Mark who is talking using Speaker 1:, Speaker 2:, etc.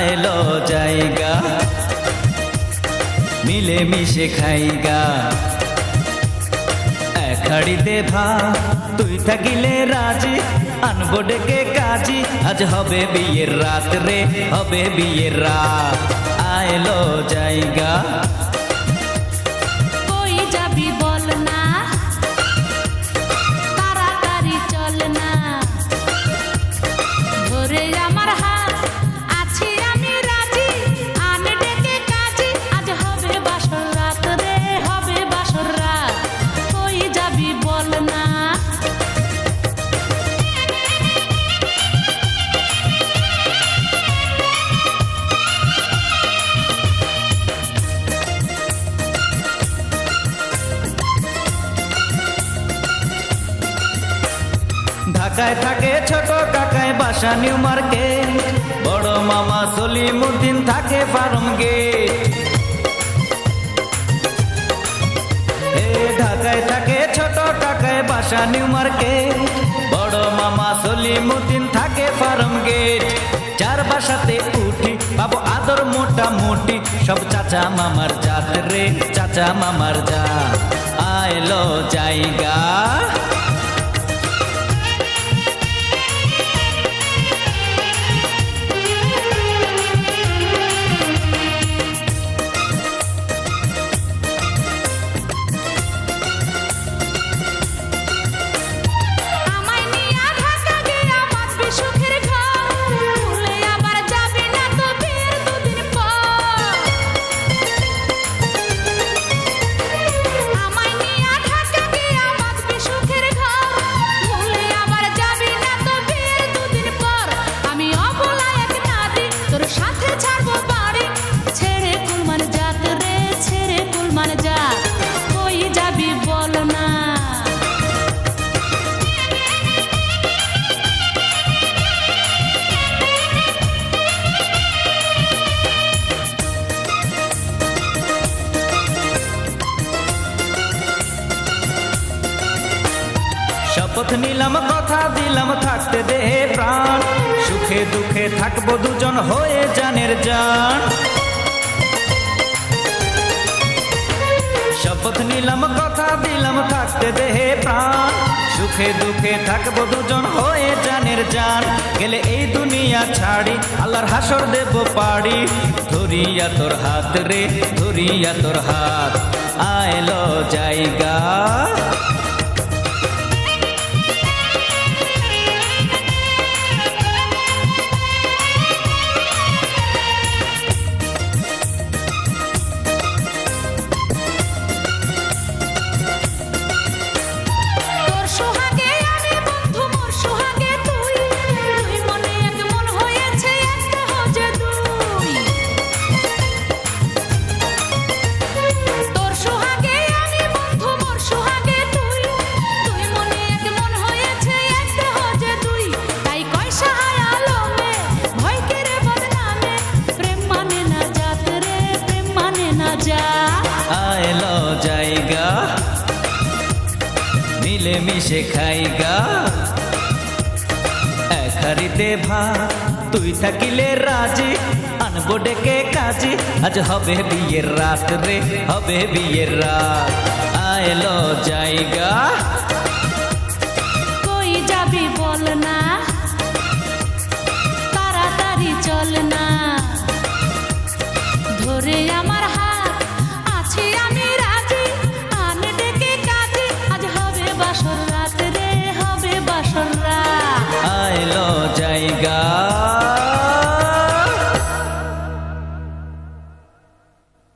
Speaker 1: আইলো জায়গা মিলে মিশে খাইগা এক হাড়িতে ভাত তুই থাকিলে রাজি আনবো ডেকে কাজী আজ হবে বিয়ের রাত রে হবে বিয়ের রাত আইলো জায়গা
Speaker 2: কই যাবি বল না তাড়াতাড়ি চল না ধরে আমার হাত আছি আমি রাজি আন ডেকে কাজী আজ হবে বাসর রাত রে হবে বাসর রাত কই যাবি বল না
Speaker 1: ঢাকায় থাকে ছোট কাকায় বাসা নিউ মার্কেট বড় মামা সলিমুদ্দিন থাকে ফার্ম গেট ঢাকায় থাকে ছোট কাকায় বাসা নিউ মার্কেট বড় মামা সলিমুদ্দিন থাকে ফার্ম গেট যার বাসাতে উঠি পাবো আদর মোটামুটি সব চাচা মামার জাত রে চাচা মামার জাত আইলো জায়গা শপথ নিলাম কথা দিলাম থাকতে দেহে প্রাণ সুখে দুঃখে থাকবো দুজন হয়ে জানের জান শপথ নিলাম কথা দিলাম থাকতে দেহে প্রাণ সুখে দুঃখে থাকবো দুজন হয়ে জানের জান গেলে এই দুনিয়া ছাড়ি আল্লাহর হাসর দেব পাড়ি ধরিয়া তোর হাত রে ধরিয়া তোর হাত আইলো জায়গা আইলো জায়গা মিলে মিশে খাইগা এক হাড়িতে ভাত তুই থাকিলে রাজি আনবো ডেকে কাজী আজ হবে বিয়ের রাত রে হবে বিয়ের রাত আইলো জায়গা
Speaker 2: কই যাবি বল না তাড়াতাড়ি চল না ধরে আমার হাত আছি আমি রাজি আন ডেকে কাজী আজ হবে বাসর রাত রে হবে বাসর রাত
Speaker 1: আইলো জায়গা।